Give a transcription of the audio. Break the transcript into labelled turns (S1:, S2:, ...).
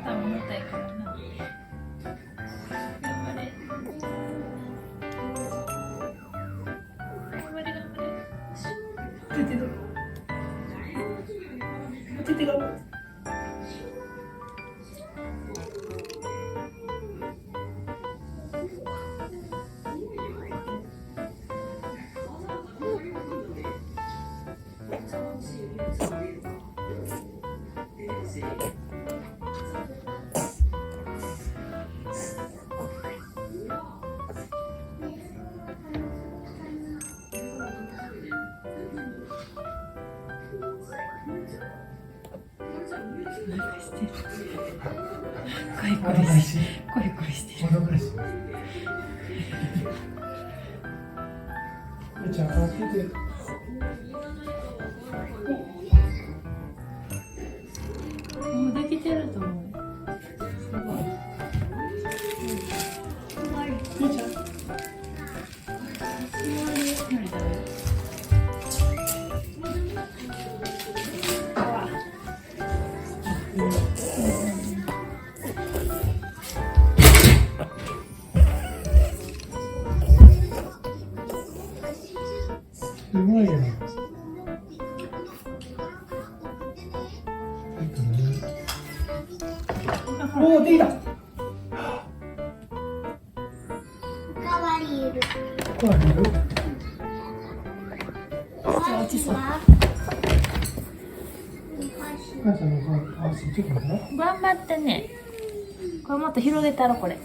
S1: 肩も重たいからな。頑張れ。頑張れ頑張れ。お手手どこ？お手手が。コリコリしてる。
S2: じゃあ、開けて。
S1: もうできてると思う。すごい。
S2: みーちゃん。すごいよ。おお、できた。
S3: おかわりいる。
S2: おかわりいる。
S1: 落ちそう。
S2: 母さんの顔、そっちかな。
S1: 頑張ってね。これもっと広げたろこれ。